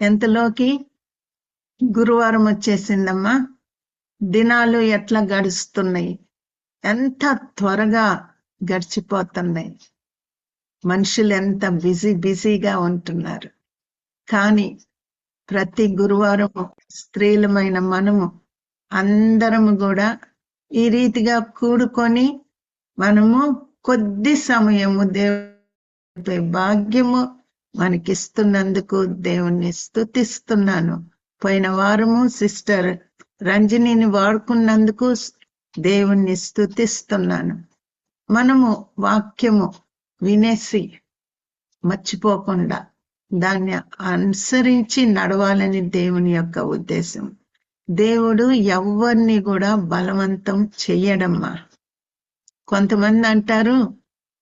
ఎంతలోకి గురువారం వచ్చేసిందమ్మా. దినాలు ఎట్లా గడుస్తున్నాయి, ఎంత త్వరగా గడిచిపోతున్నాయి. మనుషులు ఎంత బిజీగా ఉంటున్నారు. కానీ ప్రతి గురువారం స్త్రీలమైన మనము అందరము కూడా ఈ రీతిగా కూడుకొని మనము కొద్ది సమయము దేవుడి భాగ్యము మనకిస్తున్నందుకు దేవుణ్ణి స్తుతిస్తున్నాను. పోయిన వారము సిస్టర్ రంజనిని వాడుకున్నందుకు దేవుణ్ణి స్తుతిస్తున్నాను. మనము వాక్యము వినేసి మర్చిపోకుండా దాన్ని అనుసరించి నడవాలని దేవుని యొక్క ఉద్దేశం. దేవుడు ఎవరిని కూడా బలవంతం చెయ్యడమ్మా. కొంతమంది అంటారు,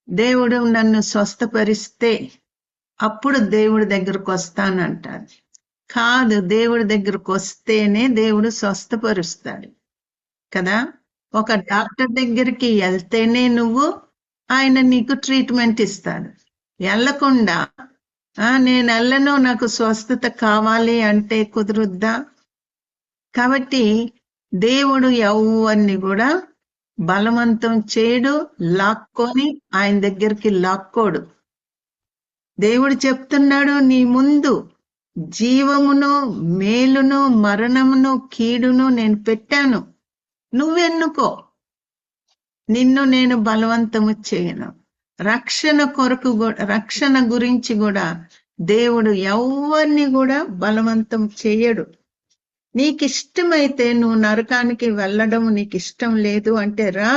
దేవుడు నన్ను స్వస్థపరిస్తే అప్పుడు దేవుడి దగ్గరకు వస్తానంటారు. కాదు, దేవుడి దగ్గరకు వస్తేనే దేవుడు స్వస్థపరుస్తాడు కదా. ఒక డాక్టర్ దగ్గరికి వెళ్తేనే ఆయన నీకు ట్రీట్మెంట్ ఇస్తాడు. వెళ్ళకుండా నేను వెళ్ళను, నాకు స్వస్థత కావాలి అంటే కుదురుద్దా? కాబట్టి దేవుడు ఎవరిని కూడా బలవంతం చేయడు, లాక్కొని ఆయన దగ్గరికి లాక్కోడు. దేవుడు చెప్తున్నాడు, నీ ముందు జీవమును మేలును మరణమును కీడును నేను పెట్టాను, నువ్వెన్నుకో, నిన్ను నేను బలవంతము చేయను. రక్షణ గురించి కూడా దేవుడు ఎవరిని కూడా బలవంతం చేయడు. నీకు ఇష్టమైతే నువ్వు నరకానికి వెళ్ళడం నీకు ఇష్టం లేదు అంటే రా,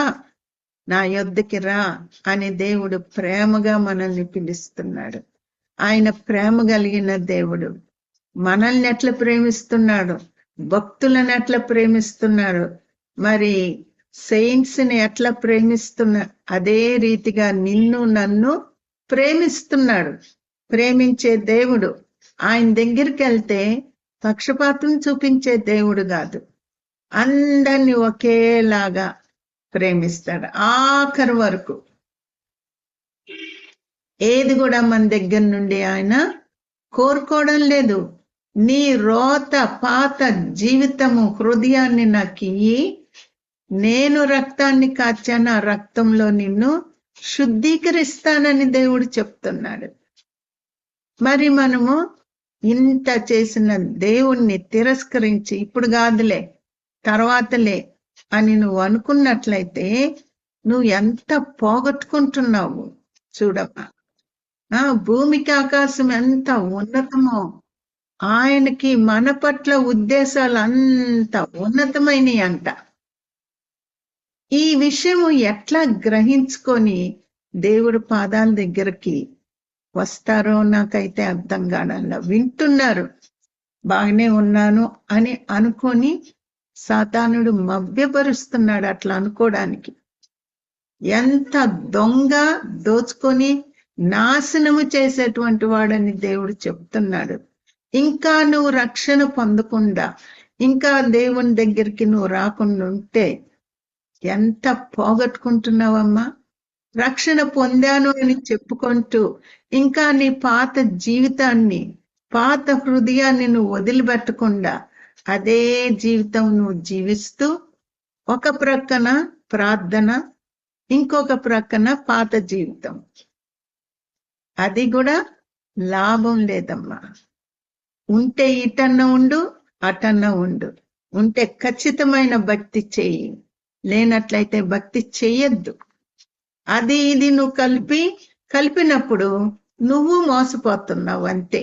నా యొద్దకి రా అని దేవుడు ప్రేమగా మనల్ని పిలుస్తున్నాడు. ఆయన ప్రేమ కలిగిన దేవుడు. మనల్ని ఎట్లా ప్రేమిస్తున్నాడు, భక్తులను ఎట్లా ప్రేమిస్తున్నాడు, మరి సెయింట్స్ ని ఎట్లా ప్రేమిస్తున్నా అదే రీతిగా నిన్ను నన్ను ప్రేమిస్తున్నాడు. ప్రేమించే దేవుడు. ఆయన దగ్గరికి వెళ్తే పక్షపాతం చూపించే దేవుడు కాదు, అందరినీ ఒకేలాగా ప్రేమిస్తాడు ఆఖరి వరకు. ఏది కూడా మన దగ్గర నుండి ఆయన కోరుకోవడం లేదు. నీ రోత పాత జీవితము హృదయాన్ని నాకు ఇయ్యి, నేను రక్తాన్ని కాచాను, ఆ రక్తంలో నిన్ను శుద్ధీకరిస్తానని దేవుడు చెప్తున్నాడు. మరి మనము ఇంత చేసిన దేవుణ్ణి తిరస్కరించి ఇప్పుడు కాదులే తర్వాతలే అని నువ్వు అనుకున్నట్లయితే నువ్వు ఎంత పోగొట్టుకుంటున్నావు చూడమ్మా. భూమికి ఆకాశం ఎంత ఉన్నతమో, ఆయనకి మన పట్ల ఉద్దేశాలు అంత ఉన్నతమైనవి అంట. ఈ విషయము ఎట్లా గ్రహించుకొని దేవుడి పాదాల దగ్గరికి వస్తారో నాకైతే అర్థం కాడల్లా. వింటున్నారు, బాగానే ఉన్నాను అని అనుకొని సాతానుడు మభ్యపరుస్తున్నాడు అట్లా అనుకోవడానికి. ఎంత దొంగ, దోచుకొని నాశనము చేసేటువంటి వాడని దేవుడు చెప్తున్నాడు. ఇంకా నువ్వు రక్షణ పొందకుండా, ఇంకా దేవుని దగ్గరికి నువ్వు రాకుండా ఉంటే ఎంత పోగొట్టుకుంటున్నావమ్మా. రక్షణ పొందాను అని చెప్పుకుంటూ ఇంకా నీ పాత జీవితాన్ని, పాత హృదయాన్ని నువ్వు వదిలిపెట్టకుండా అదే జీవితం నువ్వు జీవిస్తూ ఒక ప్రక్కన ప్రార్థన, ఇంకొక ప్రక్కన పాత జీవితం, అది కూడా లాభం లేదమ్మా. ఉంటే ఇటన్న ఉండు, అటన్న ఉండు. ఉంటే ఖచ్చితమైన భక్తి చెయ్యి, లేనట్లయితే భక్తి చెయ్యొద్దు. అది ఇది నువ్వు కలిపినప్పుడు నువ్వు మోసపోతున్నావు అంతే.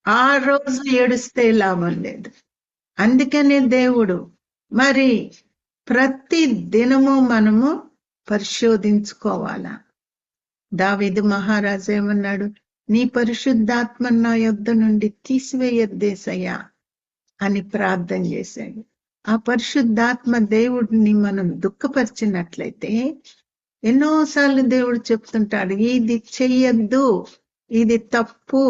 ఆ రోజు ఏడుస్తే లాభం లేదు. అందుకనే దేవుడు మరి ప్రతి దినము మనము పరిశోధించుకోవాలా. దావీదు మహారాజు ఏమన్నాడు, నీ పరిశుద్ధాత్మ నా యొద్ద నుండి తీసివేయద్దేశయ్యా అని ప్రార్థన చేశాడు. ఆ పరిశుద్ధాత్మ దేవుడిని మనం దుఃఖపరిచినట్లయితే ఎన్నోసార్లు దేవుడు చెప్తుంటాడు, ఇది చెయ్యొద్దు, ఇది తప్పు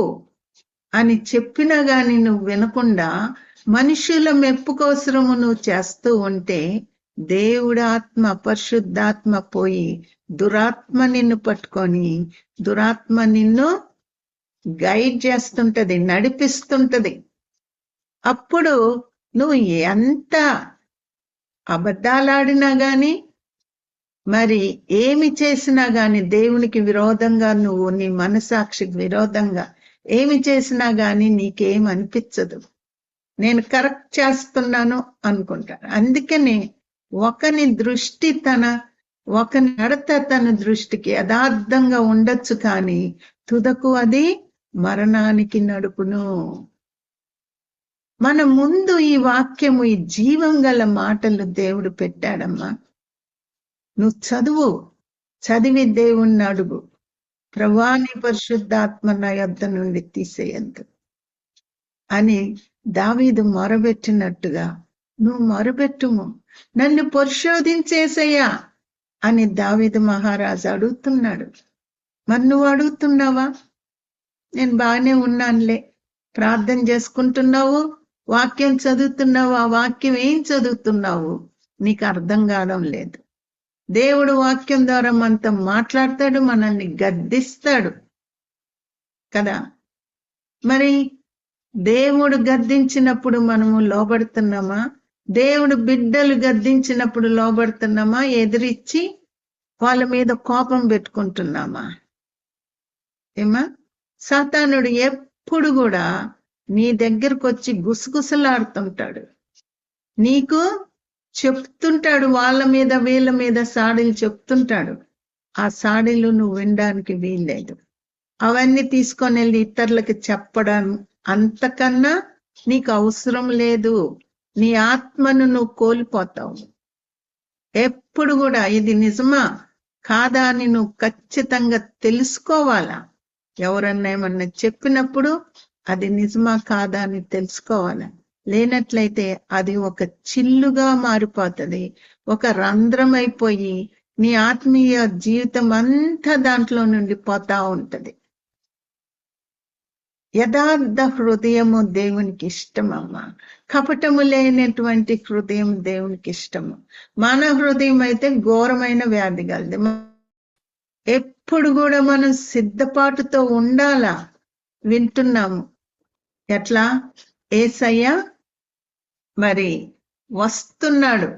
అని చెప్పినా గాని నువ్వు వినకుండా మనుషుల మెప్పు కోసము నువ్వు చేస్తూ ఉంటే దేవుడి ఆత్మ, పరిశుద్ధాత్మ పోయి దురాత్మ నిన్ను పట్టుకొని దురాత్మ నిన్ను గైడ్ చేస్తుంటది, నడిపిస్తుంటది. అప్పుడు నువ్వు ఎంత అబద్ధాలాడినా గాని, మరి ఏమి చేసినా గాని, దేవునికి విరోధంగా నువ్వు నీ మనసాక్షికి విరోధంగా ఏమి చేసినా గాని నీకేం అనిపించదు. నేను కరెక్ట్ చేస్తున్నాను అనుకుంటాను. అందుకని ఒకని దృష్టి ఒకని నడత తన దృష్టికి యథార్థంగా ఉండొచ్చు, కానీ తుదకు అది మరణానికి నడుపును. మన ముందు ఈ వాక్యము, ఈ జీవం గల మాటలు దేవుడు పెట్టాడమ్మా. నువ్వు చదివి దేవుణ్ణి అడుగు, ప్రభువా నీ పరిశుద్ధాత్మ నా యొద్ద నుండి తీసేయద్దు అని దావీదు మొరబెట్టినట్టుగా నువ్వు మొరబెట్టుము. నన్ను పరిశోధించేసయ్యా అని దావీదు మహారాజు అడుగుతున్నాడు. మరి నువ్వు అడుగుతున్నావా? నేను బాగానే ఉన్నానులే, ప్రార్థన చేసుకుంటున్నావు, వాక్యం చదువుతున్నావు. ఆ వాక్యం ఏం చదువుతున్నావు నీకు అర్థం కావడం లేదు. దేవుడు వాక్యం ద్వారా మనతో మాట్లాడతాడు, మనల్ని గద్దిస్తాడు కదా. మరి దేవుడు గద్దించినప్పుడు మనము లోబడుతున్నామా? దేవుడు బిడ్డలు గద్దించినప్పుడు లోబడుతున్నామా? ఎదిరించి వాళ్ళ మీద కోపం పెట్టుకుంటున్నామా? ఏమా, సాతానుడు ఎప్పుడు కూడా నీ దగ్గరకు వచ్చి గుసగుసలాడుతుంటాడు, నీకు చెప్తుంటాడు, వాళ్ళ మీద వీళ్ళ మీద సాడీలు చెప్తుంటాడు. ఆ సాడీలు నువ్వు వినడానికి వీల్లేదు. అవన్నీ తీసుకొని వెళ్ళి ఇతరులకు చెప్పడం అంతకన్నా నీకు అవసరం లేదు. నీ ఆత్మను నువ్వు కోల్పోతావు. ఎప్పుడు కూడా ఇది నిజమా కాదా అని నువ్వు ఖచ్చితంగా తెలుసుకోవాలా. ఎవరన్నా ఏమన్నా చెప్పినప్పుడు అది నిజమా కాదా అని తెలుసుకోవాలా. లేనట్లయితే అది ఒక చిల్లుగా మారిపోతుంది, ఒక రంధ్రం అయిపోయి నీ ఆత్మీయ జీవితం అంతా దాంట్లో నుండి పోతా ఉంటది. యథార్థ హృదయము దేవునికి ఇష్టమమ్మా. కపటము లేనటువంటి హృదయం దేవునికి ఇష్టము. మన హృదయం అయితే ఘోరమైన వ్యాధి కలది. ఎప్పుడు కూడా మనం సిద్ధపాటుతో ఉండాలా. వింటున్నాము ఎట్లా? యేసయ్య మరి వస్తున్నాడు,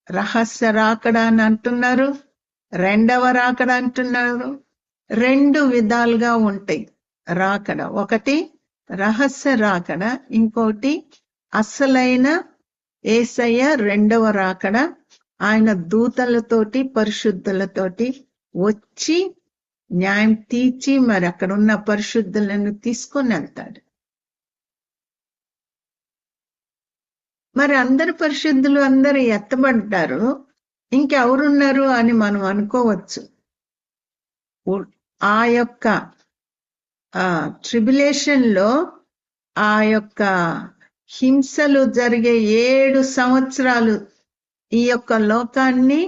రహస్య రాకడ అని అంటున్నారు, రెండవ రాకడ అంటున్నారు. రెండు విధాలుగా ఉంటాయి రాకడ. ఒకటి రహస్య రాకడ, ఇంకోటి అసలైన యేసయ్య రెండవ రాకడ. ఆయన దూతలతోటి పరిశుద్ధులతోటి వచ్చి న్యాయం తీర్చి మరి అక్కడ ఉన్న పరిశుద్ధులను తీసుకొని వెళ్తాడు. మరి అందరు పరిశుద్ధులు అందరు ఎత్తబడ్డారు, ఇంకెవరున్నారు అని మనం అనుకోవచ్చు. ఆ యొక్క ట్రిబులేషన్ లో, ఆ యొక్క హింసలు జరిగే 7 సంవత్సరాలు ఈ యొక్క లోకాన్ని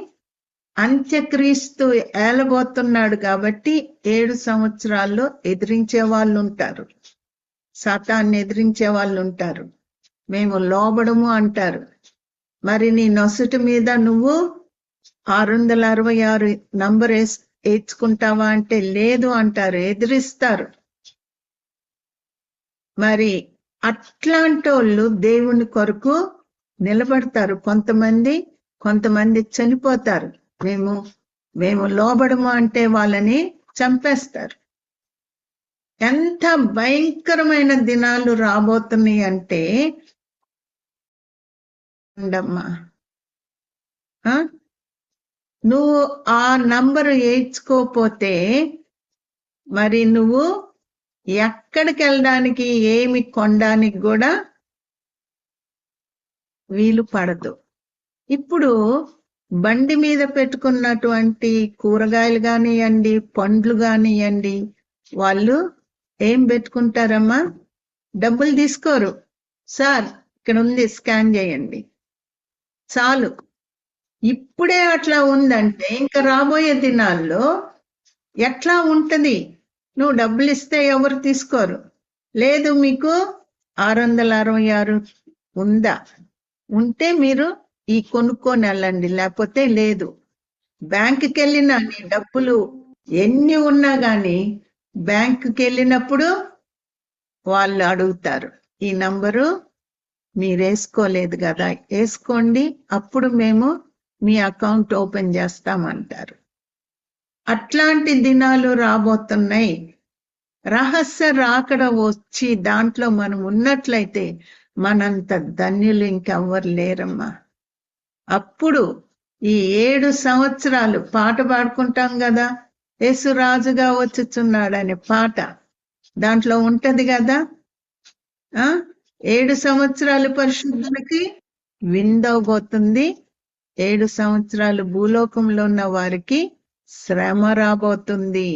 అంత్యక్రీస్తు ఏలబోతున్నాడు కాబట్టి 7 సంవత్సరాల్లో ఎదిరించే వాళ్ళు ఉంటారు, సాతాన్ని ఎదిరించే వాళ్ళు ఉంటారు. మేము లోబడము అంటారు. మరి నీ నొసటి మీద నువ్వు 666 నంబర్ వేసుకుంటావా అంటే లేదు అంటారు, ఎదిరిస్తారు. మరి అట్లాంటి వాళ్ళు దేవుని కొరకు నిలబడతారు. కొంతమంది చనిపోతారు. మేము లోబడము అంటే వాళ్ళని చంపేస్తారు. ఎంత భయంకరమైన దినాలు రాబోతున్నాయి అంటే ఉండమ్మా, నువ్వు ఆ నంబరు వేయించుకోపోతే మరి నువ్వు ఎక్కడికి వెళ్ళడానికి, ఏమి కొనడానికి కూడా వీలు పడదు. ఇప్పుడు బండి మీద పెట్టుకున్నటువంటి కూరగాయలు కానివ్వండి, పండ్లు కానివ్వండి, వాళ్ళు ఏం పెట్టుకుంటారమ్మా? డబ్బులు తీసుకోరు. సార్ ఇక్కడ ఉంది, స్కాన్ చేయండి చాలు. ఇప్పుడే అట్లా ఉందంటే ఇంకా రాబోయే దినాల్లో ఎట్లా ఉంటది? నువ్వు డబ్బులు ఇస్తే ఎవరు తీసుకోరు. లేదు మీకు 666 ఉందా, ఉంటే మీరు ఈ కొనుక్కొని వెళ్ళండి, లేకపోతే లేదు. బ్యాంకుకి వెళ్ళినా నీ డబ్బులు ఎన్ని ఉన్నా గాని బ్యాంకుకి వెళ్ళినప్పుడు వాళ్ళు అడుగుతారు, ఈ నంబరు మీరు వేసుకోలేదు కదా, వేసుకోండి, అప్పుడు మేము మీ అకౌంట్ ఓపెన్ చేస్తామంటారు. అట్లాంటి దినాలు రాబోతున్నాయి. రహస్య రాకడ వచ్చి దాంట్లో మనం ఉన్నట్లయితే మనంత ధన్యులు ఇంకెవ్వరు లేరమ్మా. అప్పుడు ఈ 7 సంవత్సరాలు పాట పాడుకుంటాం కదా, యేసు రాజుగా వచ్చుచున్నాడు అనే పాట దాంట్లో ఉంటది కదా. 7 సంవత్సరాలు పరిశుద్ధులకి విందవబోతుంది, 7 సంవత్సరాలు భూలోకంలో ఉన్న వారికి శ్రమ రాబోతుంది.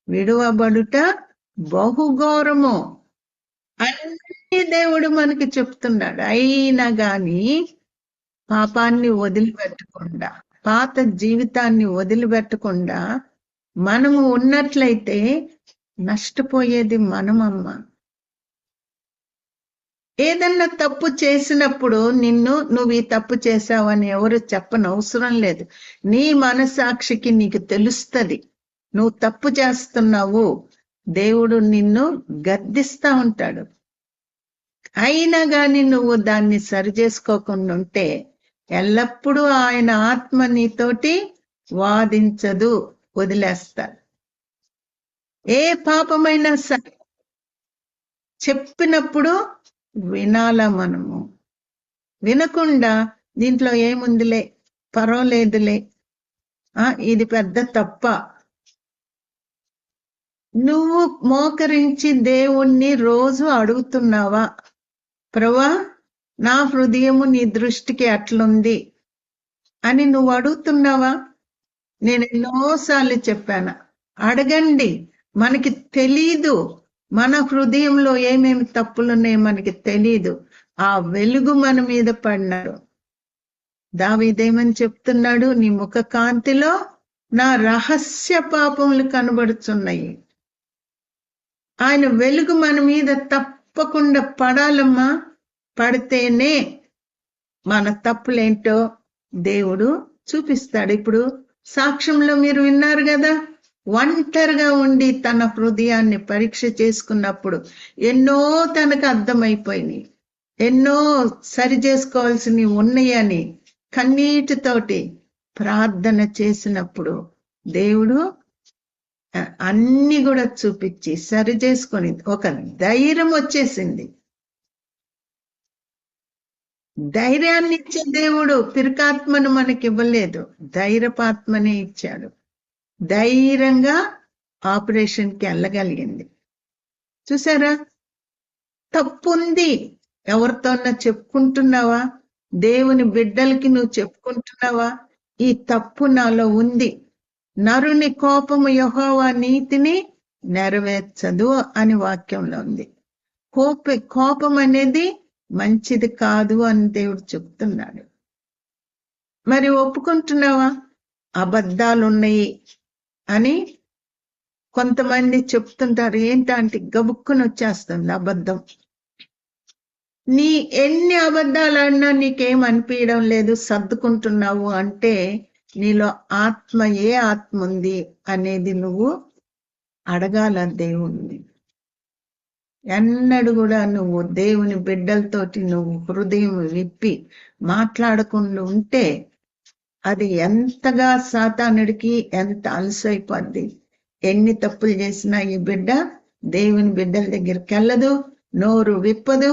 విడువబడుట బహుఘోరము అన్ని దేవుడు మనకి చెప్తున్నాడు. అయినా గాని పాపాన్ని వదిలిపెట్టకుండా, పాత జీవితాన్ని వదిలిపెట్టకుండా మనము ఉన్నట్లయితే నష్టపోయేది మనమమ్మ. ఏదన్నా తప్పు చేసినప్పుడు నువ్వు ఈ తప్పు చేశావని ఎవరు చెప్పనవసరం లేదు. నీ మనసాక్షికి నీకు తెలుస్తుంది నువ్వు తప్పు చేస్తున్నావు. దేవుడు నిన్ను గద్దిస్తా ఉంటాడు. అయినా గాని నువ్వు దాన్ని సరి చేసుకోకుండా ఉంటే ఎల్లప్పుడూ ఆయన ఆత్మ నీతోటి వాదించదు, వదిలేస్తాడు. ఏ పాపమైనా సరే చెప్పినప్పుడు వినాలా మనము. వినకుండా దీంట్లో ఏముందిలే, పర్వాలేదులే, ఇది పెద్ద తప్ప. నువ్వు మోకరించి దేవుణ్ణి రోజు అడుగుతున్నావా, ప్రభువా నా హృదయము నీ దృష్టికి అట్లుంది అని నువ్వు అడుగుతున్నావా? నేను ఎన్నోసార్లు చెప్పాను, అడగండి. మనకి తెలీదు మన హృదయంలో ఏమేమి తప్పులున్నాయో మనకి తెలీదు. ఆ వెలుగు మన మీద పడినాడు. దావీదేమని చెప్తున్నాడు, నీ ముఖ కాంతిలో నా రహస్య పాపములు కనబడుతున్నాయి. ఆయన వెలుగు మన మీద తప్పకుండా పడాలమ్మా. పడితేనే మన తప్పులేంటో దేవుడు చూపిస్తాడు. ఇప్పుడు సాక్ష్యంలో మీరు విన్నారు కదా, ఒంటరిగా ఉండి తన హృదయాన్ని పరీక్ష చేసుకున్నప్పుడు ఎన్నో తనకు అర్థమైపోయినాయి, ఎన్నో సరి చేసుకోవాల్సినవి ఉన్నాయని కన్నీటితోటి ప్రార్థన చేసినప్పుడు దేవుడు అన్ని కూడా చూపించి సరి చేసుకొని ఒక ధైర్యం వచ్చేసింది. ధైర్యాన్ని ఇచ్చే దేవుడు పిరికాత్మను మనకి ఇవ్వలేదు, ధైర్యపాత్మనే ఇచ్చాడు. ధైర్యంగా ఆపరేషన్కి వెళ్ళగలిగింది. చూసారా, తప్పుంది ఎవరితోన్నా చెప్పుకుంటున్నావా? దేవుని బిడ్డలకి నువ్వు చెప్పుకుంటున్నావా? ఈ తప్పు నాలో ఉంది, నరుని కోపము యెహోవా నీతిని నెరవేర్చదు అని వాక్యంలో ఉంది. కోపం అనేది మంచిది కాదు అని దేవుడు చెప్తున్నాడు. మరి ఒప్పుకుంటున్నావా? అబద్ధాలు ఉన్నాయి అని కొంతమంది చెప్తుంటారు. ఏంటంటే గబుక్కుని వచ్చేస్తుంది అబద్ధం. నీ ఎన్ని అబద్ధాలు ఆడినా నీకేం అనిపించడం లేదు, సర్దుకుంటున్నావు అంటే నీలో ఆత్మ, ఏ ఆత్మ ఉంది అనేది నువ్వు అడగాల దేవుణ్ణి. ఎన్నడూ కూడా నువ్వు దేవుని బిడ్డలతోటి నువ్వు హృదయం విప్పి మాట్లాడకుండా ఉంటే అది ఎంతగా సాతానుడికి ఎంత అలసైపోద్ది. ఎన్ని తప్పులు చేసినా ఈ బిడ్డ దేవుని బిడ్డల దగ్గరికి వెళ్ళదు, నోరు విప్పదు,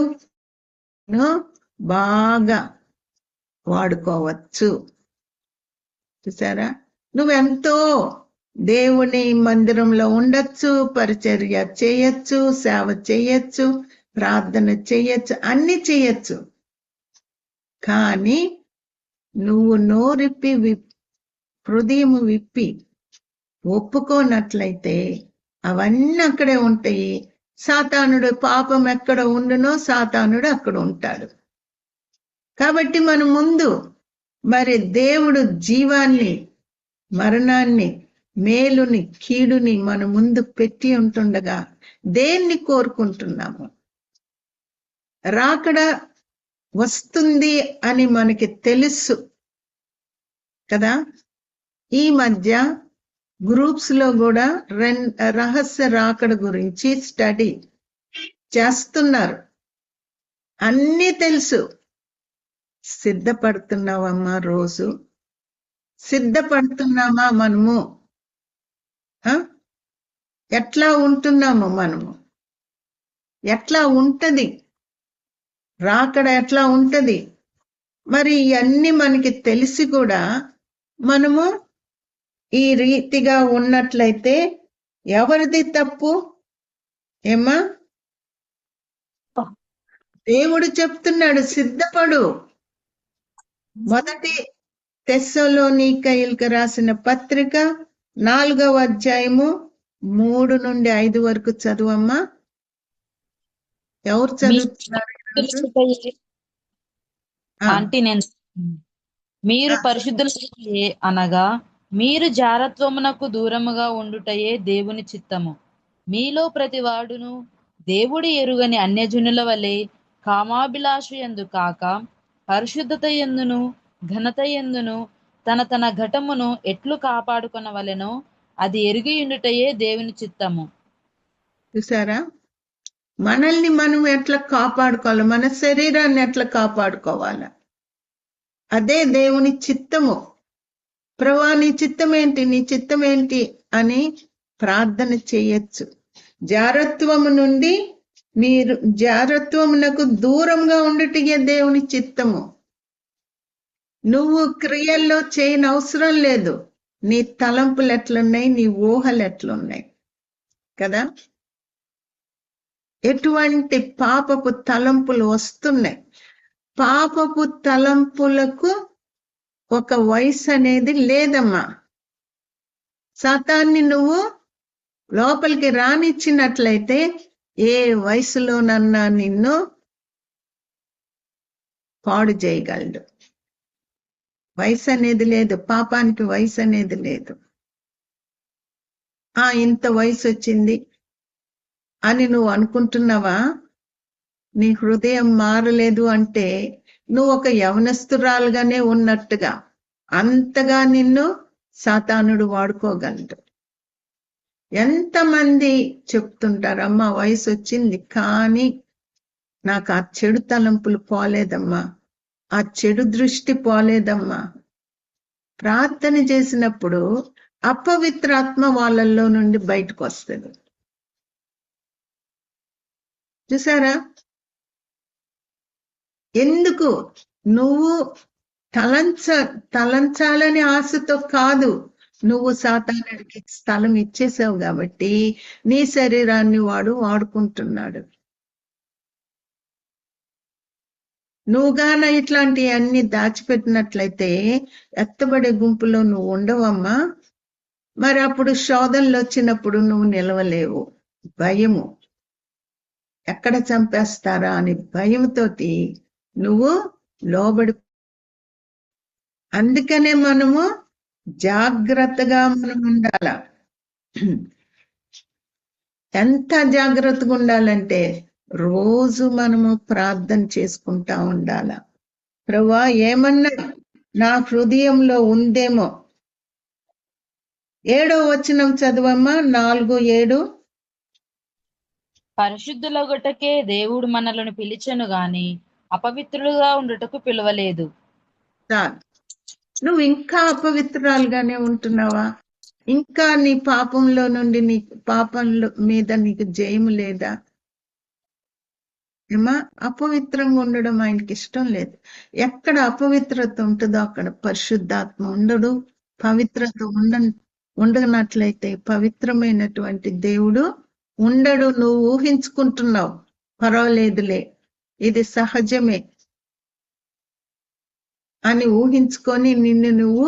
బాగా వాడుకోవచ్చు. చూసారా, నువ్వెంతో దేవుని మందిరంలో ఉండొచ్చు, పరిచర్య చేయొచ్చు, సేవ చేయొచ్చు, ప్రార్థన చేయొచ్చు, అన్ని చేయొచ్చు. కానీ నువ్వు నోరిప్పి హృదయం విప్పి ఒప్పుకోనట్లయితే అవన్నీ అక్కడే ఉంటాయి. సాతానుడు పాపం ఎక్కడ ఉండునో సాతానుడు అక్కడ ఉంటాడు. కాబట్టి మన ముందు మరి దేవుడు జీవాన్ని, మరణాన్ని, మేలుని, కీడుని మన ముందు పెట్టి ఉంటుండగా దేన్ని కోరుకుంటున్నాము? రాకడ వస్తుంది అని మనకి తెలుసు కదా. ఈ మధ్య గ్రూప్స్ లో కూడా రహస్య రాకడ గురించి స్టడీ చేస్తున్నారు. అన్నీ తెలుసు. సిద్ధపడుతున్నావమ్మా? రోజు సిద్ధపడుతున్నామా మనము? ఎట్లా ఉంటున్నాము మనము? ఎట్లా ఉంటది రాకడ? ఎట్లా ఉంటది? మరి ఇవన్నీ మనకి తెలిసి కూడా మనము ఈ రీతిగా ఉన్నట్లయితే ఎవరిది తప్పు? ఏమా? దేవుడు చెప్తున్నాడు, సిద్ధపడు. మొదటి తెస్సలోనికయులకు రాసిన పత్రిక 4వ అధ్యాయము 3 నుండి 5 వరకు చదువమ్మా. ఎవరు చదువుతున్నారు? మీరు పరిశుద్ధులు అనగా మీరు జారత్వమునకు దూరముగా ఉండుటయే దేవుని చిత్తము. మీలో ప్రతి వాడును దేవుడి ఎరుగని అన్యజనుల వలె కామాభిలాషయందు కాక పరిశుద్ధత ఎందును ఘనత ఎందును తన తన ఘటమును ఎట్లు కాపాడుకొనవలెనో అది ఎరిగి ఉండుటయే దేవుని చిత్తము. చూసారా? మనల్ని మనం ఎట్లా కాపాడుకోవాలి, మన శరీరాన్ని ఎట్లా కాపాడుకోవాలా, అదే దేవుని చిత్తము. ప్రభువా నీ చిత్తం ఏంటి, నీ చిత్తం ఏంటి అని ప్రార్థన చేయొచ్చు. జారత్వము నుండి మీరు జారత్వమునకు దూరంగా ఉండుటయే దేవుని చిత్తము. నువ్వు క్రియల్లో చేయని అవసరం లేదు. నీ తలంపులు ఎట్లున్నాయి, నీ ఊహలు ఎట్లున్నాయి కదా? ఎటువంటి పాపపు తలంపులు వస్తున్నాయి? పాపపు తలంపులకు ఒక వయసు అనేది లేదమ్మా. సాతాన్ని నువ్వు లోపలికి రానిచ్చినట్లయితే ఏ వయసులోనన్నా నిన్ను పాడు చేయగలడు. వయసు అనేది లేదు, పాపానికి వయసు అనేది లేదు. ఇంత వయసు వచ్చింది అని నువ్వు అనుకుంటున్నావా? నీ హృదయం మారలేదు అంటే నువ్వు ఒక యవనస్తురాలుగానే ఉన్నట్టుగా. అంతగా నిన్ను సాతానుడు వాడుకోగలడు. ఎంతమంది చెప్తుంటారు, అమ్మా వయసు వచ్చింది కానీ నాకు ఆ చెడు తలంపులు పోలేదమ్మా, ఆ చెడు దృష్టి పోలేదమ్మా. ప్రార్థన చేసినప్పుడు అపవిత్రాత్మ వాళ్ళల్లో నుండి బయటకు వస్తుంది. చూసారా? ఎందుకు? నువ్వు తలంచాలని ఆశతో కాదు, నువ్వు సాతానుడికి స్థలం ఇచ్చేసావు కాబట్టి నీ శరీరాన్ని వాడు వాడుకుంటున్నాడు. నువ్వుగాన ఇట్లాంటి అన్ని దాచిపెట్టినట్లయితే ఎత్తబడే గుంపులో నువ్వు ఉండవమ్మా. మరి అప్పుడు శోధనలు వచ్చినప్పుడు నువ్వు నిలవలేవు. భయము, ఎక్కడ చంపేస్తారా అని భయంతోటి నువ్వు లోబడి. అందుకనే మనము జాగ్రత్తగా మనం ఉండాల. ఎంత జాగ్రత్తగా ఉండాలంటే రోజు మనము ప్రార్థన చేసుకుంటా ఉండాల. ప్రభువా ఏమన్నా నా హృదయంలో ఉందేమో. 7వ వచనం చదవమ్మా, 4:7. పరిశుద్ధులగుటకే దేవుడు మనలను పిలిచెను గాని అపవిత్రులుగా ఉండుటకు పిలవలేదు. నువ్వు ఇంకా అపవిత్రాలుగానే ఉంటున్నావా? ఇంకా నీ పాపంలో నుండి నీ పాపంలో మీద నీకు జయము లేదా? ఏమా? అపవిత్రంగా ఉండడం ఆయనకి ఇష్టం లేదు. ఎక్కడ అపవిత్రత ఉంటుందో అక్కడ పరిశుద్ధాత్మ ఉండడు. పవిత్రత ఉండనట్లయితే పవిత్రమైనటువంటి దేవుడు ఉండడు. నువ్వు ఊహించుకుంటున్నావు, పర్వాలేదులే ఇది సహజమే అని ఊహించుకొని నిన్ను నువ్వు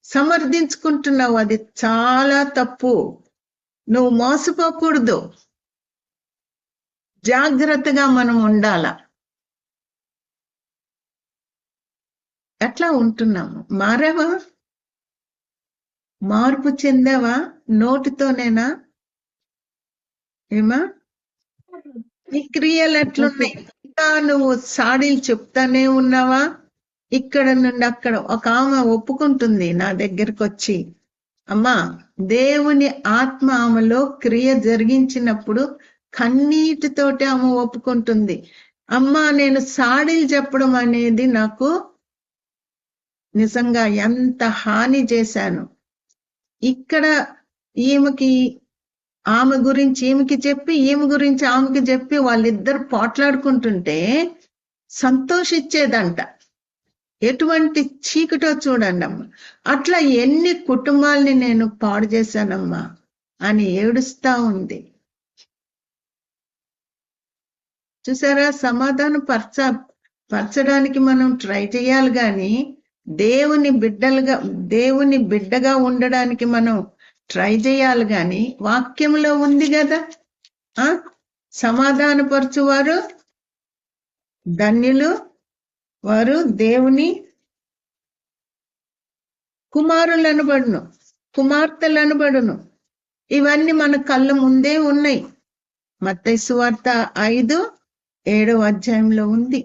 సమర్థించుకుంటున్నావు. అది చాలా తప్పు. నువ్వు మోసపోకూడదు. జాగ్రత్తగా మనం ఉండాల. ఎట్లా ఉంటున్నాము? మారావా? మార్పు చెందావా? నోటితోనేనా? ఏమా? నీ క్రియలు ఎట్లున్నాయి? ఇంకా నువ్వు సాడీలు చెప్తానే ఉన్నావా? ఇక్కడ నుండి అక్కడ ఒక ఆమె ఒప్పుకుంటుంది నా దగ్గరకు వచ్చి, అమ్మా, దేవుని ఆత్మ ఆమెలో క్రియ జరిగించినప్పుడు కన్నీటితోటి ఆమె ఒప్పుకుంటుంది. అమ్మా, నేను సాడీలు చెప్పడం అనేది నాకు నిజంగా ఎంత హాని చేశాను. ఇక్కడ ఈమెకి ఆమె గురించి ఈమెకి చెప్పి, ఈమె గురించి ఆమెకి చెప్పి వాళ్ళిద్దరు పోట్లాడుకుంటుంటే సంతోషించేదంట. ఎటువంటి చీకటో చూడండి అమ్మా. అట్లా ఎన్ని కుటుంబాల్ని నేను పాడు చేశానమ్మా అని ఏడుస్తా ఉంది. చూసారా, సమాధానం పరచడానికి మనం ట్రై చేయాలి గాని దేవుని బిడ్డగా ఉండడానికి మనం ట్రై చేయాలి గాని వాక్యంలో ఉంది కదా, సమాధానపరచువారు ధన్యులు, వారు దేవుని కుమారులు అనబడును, కుమార్తెలు అనబడును. ఇవన్నీ మన కళ్ళ ముందే ఉన్నాయి. మత్తయి సువార్త 5:7 అధ్యాయంలో ఉంది.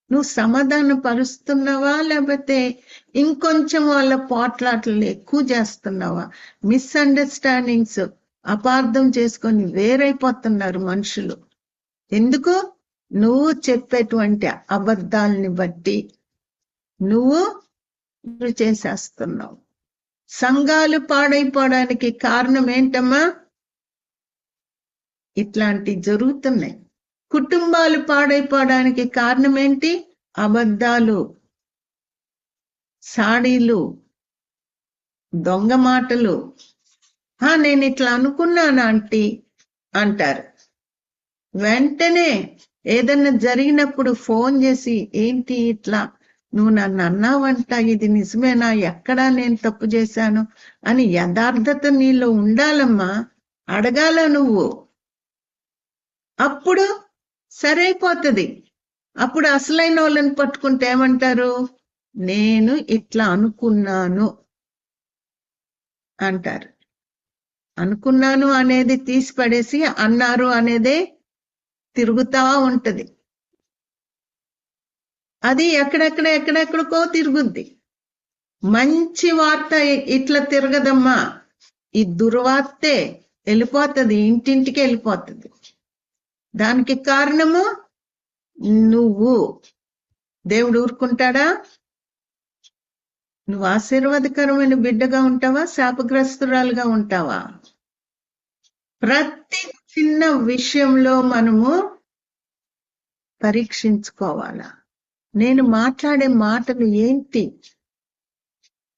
నువ్వు సమాధానం పరుస్తున్నావా, లేకపోతే ఇంకొంచెం వాళ్ళ పోట్లాటలు ఎక్కువ చేస్తున్నావా? మిస్అండర్స్టాండింగ్స్, అపార్థం చేసుకొని వేరైపోతున్నారు మనుషులు. ఎందుకు? నువ్వు చెప్పేటువంటి అబద్ధాలని బట్టి నువ్వు చేసేస్తున్నావు. సంఘాలు పాడైపోవడానికి కారణం ఏంటమ్మా? ఇట్లాంటివి జరుగుతున్నాయి. కుటుంబాలు పాడైపోవడానికి కారణం ఏంటి? అబద్ధాలు, సాడీలు, దొంగ మాటలు. నేను ఇట్లా అనుకున్నాను ఆంటీ అంటారు. వెంటనే ఏదన్నా జరిగినప్పుడు ఫోన్ చేసి, ఏంటి ఇట్లా నువ్వు నన్ను అన్నావంట, ఇది నిజమేనా, ఎక్కడా నేను తప్పు చేశాను అని యథార్థత నీలో ఉండాలమ్మా. అడగాల నువ్వు. అప్పుడు సరైపోతుంది. అప్పుడు అసలైన వాళ్ళని పట్టుకుంటే ఏమంటారు? నేను ఇట్లా అనుకున్నాను అంటారు. అనుకున్నాను అనేది తీసి పడేసి అన్నారు అనేదే తిరుగుతా ఉంటది. అది ఎక్కడెక్కడికో తిరుగుద్ది. మంచి వార్త ఇట్లా తిరగదమ్మా. ఈ దుర్వార్తే వెళ్ళిపోతుంది, ఇంటింటికి వెళ్ళిపోతుంది. దానికి కారణము నువ్వు. దేవుడు ఊరుకుంటాడా? నువ్వు ఆశీర్వాదకరమైన బిడ్డగా ఉంటావా, శాపగ్రస్తురాలుగా ఉంటావా? ప్రతి చిన్న విషయంలో మనము పరీక్షించుకోవాలా. నేను మాట్లాడే మాటలు ఏంటి?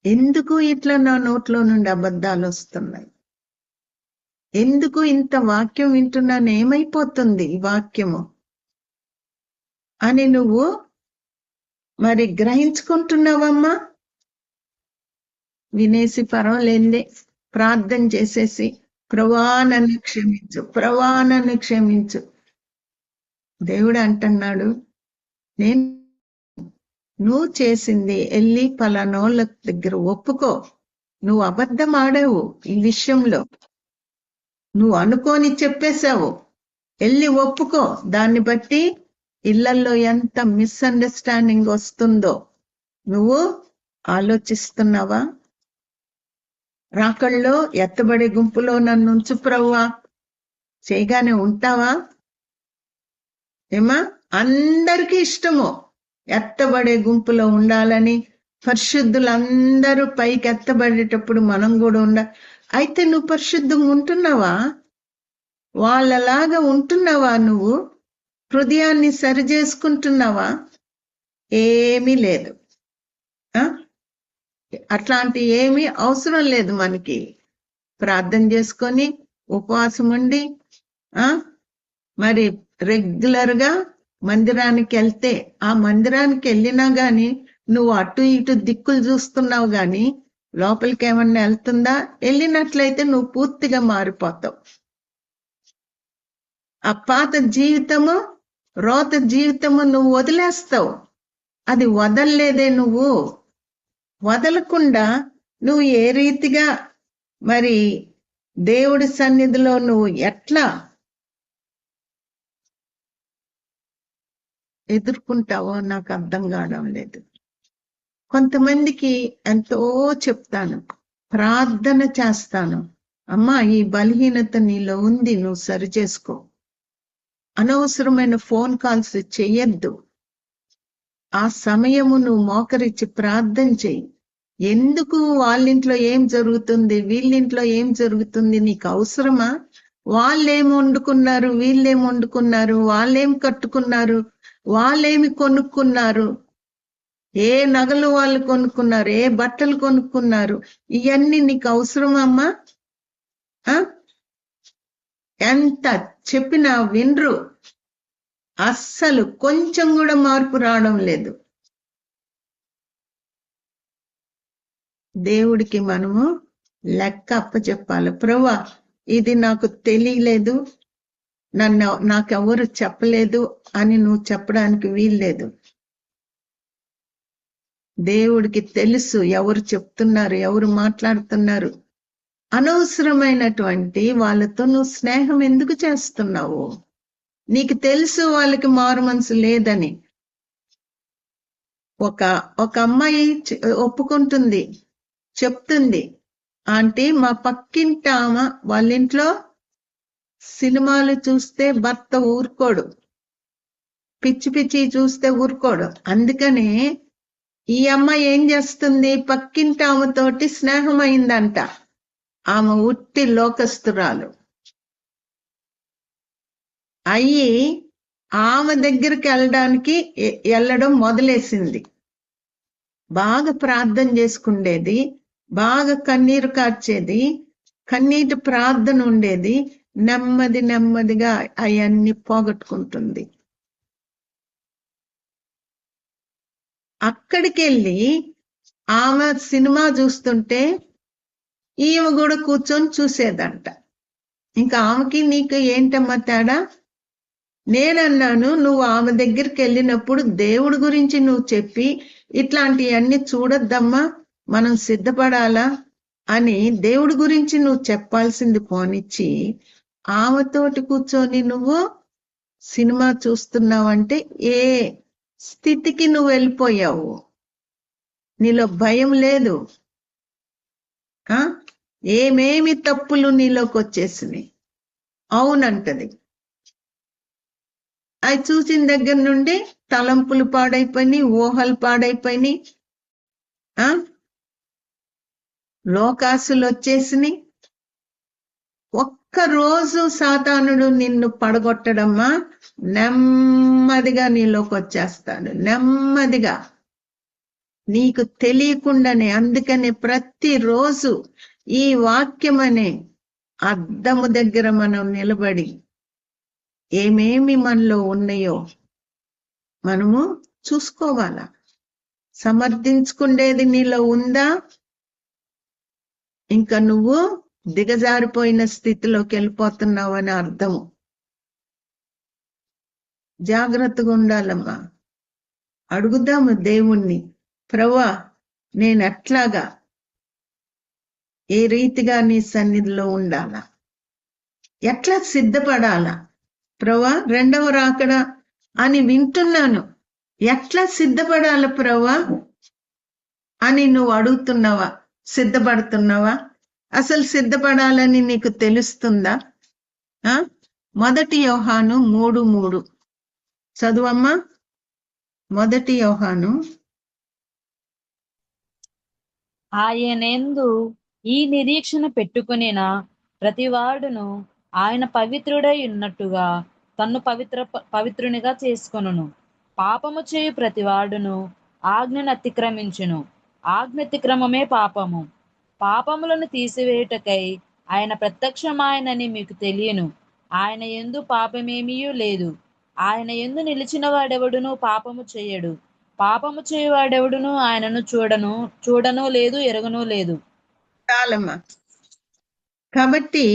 ఎందుకు ఇట్లా నా నోట్లో నుండి అబద్ధాలు వస్తున్నాయి? ఎందుకు ఇంత వాక్యం వింటున్నాను, ఏమైపోతుంది ఈ వాక్యము అని నువ్వు మరి గ్రహించుకుంటున్నావమ్మా? వినేసి పర్వాలేదే, ప్రార్థన చేసేసి ప్రభువా నన్ను క్షమించు, ప్రభువా నన్ను క్షమించు. దేవుడు అంటున్నాడు, నువ్వు చేసింది వెళ్ళి పలానోళ్ళ దగ్గర ఒప్పుకో. నువ్వు అబద్ధం ఆడావు, ఈ విషయంలో నువ్వు అనుకోని చెప్పేశావు, వెళ్ళి ఒప్పుకో. దాన్ని బట్టి ఇళ్లలో ఎంత మిస్అండర్స్టాండింగ్ వస్తుందో నువ్వు ఆలోచిస్తున్నావా? రాకళ్ళలో ఎత్తబడే గుంపులో నన్ను ఉంచు ప్రభువా చేయగానే ఉంటావా? ఏమా, అందరికీ ఇష్టము ఎత్తబడే గుంపులో ఉండాలని. పరిశుద్ధులందరూ పైకి ఎత్తబడేటప్పుడు మనం కూడా ఉండాలి. అయితే నువ్వు పరిశుద్ధంగా ఉంటున్నావా? వాళ్ళలాగా ఉంటున్నావా? నువ్వు హృదయాన్ని సరి చేసుకుంటున్నావా? ఏమీ లేదు. అట్లాంటి ఏమీ అవసరం లేదు మనకి. ప్రార్థన చేసుకొని ఉపవాసం ఉండి మరి రెగ్యులర్ గా మందిరానికి వెళ్తే, ఆ మందిరానికి వెళ్ళినా గాని నువ్వు అటు ఇటు దిక్కులు చూస్తున్నావు గాని లోపలికి ఏమన్నా వెళ్తుందా? వెళ్ళినట్లయితే నువ్వు పూర్తిగా మారిపోతావు. ఆ పాత జీవితము, రోత జీవితము నువ్వు వదిలేస్తావు. అది వదలలేదే. నువ్వు వదలకుండా నువ్వు ఏ రీతిగా మరి దేవుడి సన్నిధిలో నువ్వు ఎట్లా ఎదుర్కొంటావో నాకు అర్థం కావడం లేదు. కొంతమందికి ఎంతో చెప్తాను, ప్రార్థన చేస్తాను. అమ్మా, ఈ బలహీనత నీలో ఉంది, నువ్వు సరి చేసుకో. అనవసరమైన ఫోన్ కాల్స్ చెయ్యొద్దు. ఆ సమయము నువ్వు మోకరించి ప్రార్థన చెయ్యి. ఎందుకు వాళ్ళింట్లో ఏం జరుగుతుంది, వీళ్ళింట్లో ఏం జరుగుతుంది నీకు అవసరమా? వాళ్ళేం వండుకున్నారు, వీళ్ళేం వండుకున్నారు, వాళ్ళేం కట్టుకున్నారు, వాళ్ళేమి కొనుక్కున్నారు, ఏ నగలు వాళ్ళు కొనుక్కున్నారు, ఏ బట్టలు కొనుక్కున్నారు, ఇవన్నీ నీకు అవసరమమ్మా? ఎంత చెప్పినా వినరు. అస్సలు కొంచెం కూడా మార్పు రావడం లేదు. దేవుడికి మనము లెక్క అప్పచెప్పాలి. ప్రభువా, ఇది నాకు తెలియలేదు, నాకెవరు చెప్పలేదు అని నువ్వు చెప్పడానికి వీల్లేదు. దేవుడికి తెలుసు ఎవరు చెప్తున్నారు, ఎవరు మాట్లాడుతున్నారు. అనవసరమైనటువంటి వాళ్ళతో నువ్వు స్నేహం ఎందుకు చేస్తున్నావు? నీకు తెలుసు వాళ్ళకి మారు మనసు లేదని. ఒక అమ్మాయి ఒప్పుకుంటుంది, చెప్తుంది, ఆంటీ మా పక్కింటి ఆమె వాళ్ళ ఇంట్లో సినిమాలు చూస్తే భర్త ఊరుకోడు, పిచ్చి పిచ్చి చూస్తే ఊరుకోడు. అందుకని ఈ అమ్మాయి ఏం చేస్తుంది, పక్కింటి ఆమెతోటి స్నేహం అయిందంట. ఆమె ఉట్టి లోకస్తురాలు అయ్యి ఆమె దగ్గరికి వెళ్ళడం మొదలేసింది. బాగా ప్రార్థన చేసుకుండేది, బాగా కన్నీరు కార్చేది, కన్నీటి ప్రార్థన ఉండేది. నెమ్మదిగా అవన్నీ పోగొట్టుకుంటుంది. అక్కడికి వెళ్ళి ఆమె సినిమా చూస్తుంటే ఈమె కూడా కూర్చొని చూసేదంట. ఇంకా ఆమెకి నీకు ఏంటమ్మా తేడా? నేనన్నాను, నువ్వు ఆమె దగ్గరికి వెళ్ళినప్పుడు దేవుడి గురించి నువ్వు చెప్పి ఇట్లాంటివన్నీ చూడొద్దమ్మా, మనం సిద్ధపడాలా అని దేవుడి గురించి నువ్వు చెప్పాల్సింది పోనిచ్చి ఆమెతోటి కూర్చొని నువ్వు సినిమా చూస్తున్నావంటే ఏ స్థితికి నువ్వు వెళ్ళిపోయావు? నీలో భయం లేదు. ఏమేమి తప్పులు నీలోకి వచ్చేసినాయి. అవునంటది. అవి చూసిన దగ్గర నుండి తలంపులు పాడైపోయినాయి, ఊహలు పాడైపోయినాయి, లోకాసులు వచ్చేసినాయి. ఒక్కరోజు సాతానుడు నిన్ను పడగొట్టడమ్మా, నెమ్మదిగా నీలోకి వచ్చేస్తాడు, నెమ్మదిగా, నీకు తెలియకుండానే. అందుకని ప్రతిరోజు ఈ వాక్యం అనే అద్దము దగ్గర మనం నిలబడి ఏమేమి మనలో ఉన్నాయో మనము చూసుకోవాలా. సమర్థించుకుండేది నీలో ఉందా? ఇంకా నువ్వు దిగజారిపోయిన స్థితిలోకి వెళ్ళిపోతున్నావు అని అర్థము. జాగ్రత్తగా ఉండాలమ్మా. అడుగుదాము దేవుణ్ణి, ప్రభువా నేను ఎట్లాగా, ఏ రీతిగా నీ సన్నిధిలో ఉండాలా, ఎట్లా సిద్ధపడాలా? ప్రభువా రెండవ రాకడ అని వింటున్నాను, ఎట్లా సిద్ధపడాల ప్రభువా అని నువ్వు అడుగుతున్నావా? సిద్ధపడుతున్నావా? అసలు సిద్ధపడాలని నీకు తెలుస్తుందా? 1 యోహాను 3:3 చదువమ్మా. 1 యోహాను. ఆయనందు ఈ నిరీక్షణ పెట్టుకునిన ప్రతివాడును ఆయన పవిత్రుడై ఉన్నట్టుగా తన్ను పవిత్రునిగా చేసుకొనును. పాపము చేయు ప్రతివాడును ఆజ్ఞను అతిక్రమించును, ఆజ్ఞాతిక్రమమే పాపము. పాపములను తీసివేయుటకై ఆయన ప్రత్యక్షమాయనని మీకు తెలియను. ఆయన యందు పాపమేమీయూ లేదు. ఆయన యందు నిలిచిన వాడెవడును పాపము చేయడు. పాపము చేయవాడెవడును ఆయనను చూడను లేదు, ఎరగను లేదు. చాలమ్మా. కాబట్టి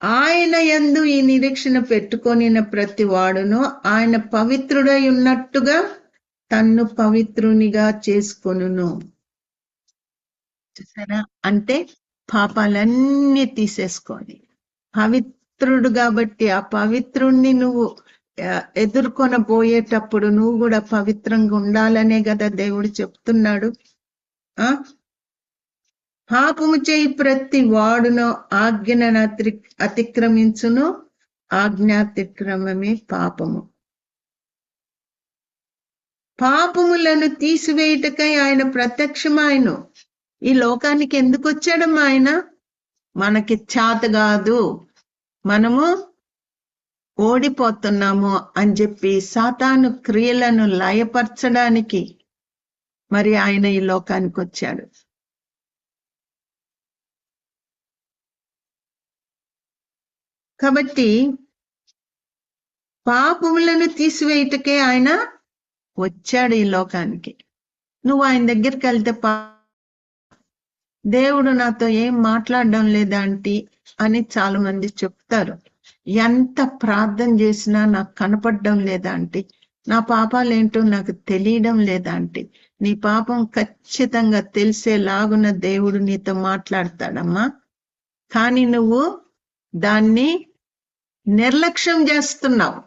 ఆయన యందు ఈ నిరీక్షణ పెట్టుకొనిన ప్రతి వాడును ఆయన పవిత్రుడై ఉన్నట్టుగా తన్ను పవిత్రునిగా చేసుకొనును. చూసారా? అంటే పాపాలన్నీ తీసేసుకొని పవిత్రుడు కాబట్టి ఆ పవిత్రుణ్ణి నువ్వు ఎదుర్కొనబోయేటప్పుడు నువ్వు కూడా పవిత్రంగా ఉండాలనే కదా దేవుడు చెప్తున్నాడు. పాపము చేయి ప్రతి వాడును ఆజ్ఞను అతిక్రమించును, ఆజ్ఞాతిక్రమమే పాపము. పాపములను తీసివేయుటకై ఆయన ప్రత్యక్షమాయను. ఈ లోకానికి ఎందుకు వచ్చాడమ్మా ఆయన? మనకి చేత కాదు, మనము ఓడిపోతున్నాము అని చెప్పి సాతాను క్రియలను లయపరచడానికి మరి ఆయన ఈ లోకానికి వచ్చాడు. కాబట్టి పాపములను తీసివేయుటకే ఆయన వచ్చాడు ఈ లోకానికి. నువ్వు ఆయన దగ్గరికి వెళ్తే దేవుడు నాతో ఏం మాట్లాడడం లేదా ఆంటీ అని చాలా మంది చెప్తారు. ఎంత ప్రార్థన చేసినా నాకు కనపడడం లేదా ఆంటీ, నా పాపాలేంటో నాకు తెలియడం లేదా ఆంటీ. నీ పాపం ఖచ్చితంగా తెలిసేలాగున దేవుడు నీతో మాట్లాడతాడమ్మా. కానీ నువ్వు దాన్ని నిర్లక్ష్యం చేస్తున్నావు.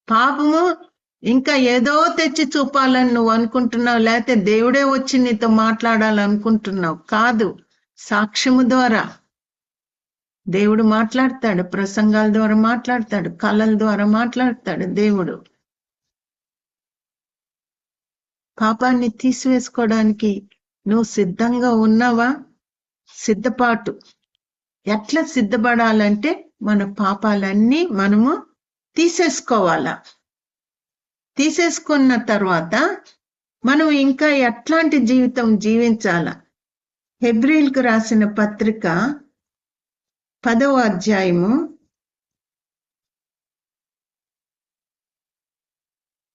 పాపము ఇంకా ఏదో తెచ్చి చూపాలని నువ్వు అనుకుంటున్నావు, లేకపోతే దేవుడే వచ్చి నీతో మాట్లాడాలనుకుంటున్నావు. కాదు, సాక్ష్యము ద్వారా దేవుడు మాట్లాడతాడు, ప్రసంగాల ద్వారా మాట్లాడతాడు, కళల ద్వారా మాట్లాడతాడు దేవుడు. పాపాన్ని తీసివేసుకోవడానికి నువ్వు సిద్ధంగా ఉన్నావా? సిద్ధపాటు. ఎట్లా సిద్ధపడాలంటే మన పాపాలన్నీ మనము తీసేసుకోవాలా. తీసేసుకున్న తర్వాత మనం ఇంకా ఎట్లాంటి జీవితం జీవించాలా? హెబ్రీయులకు రాసిన పత్రిక 10వ అధ్యాయము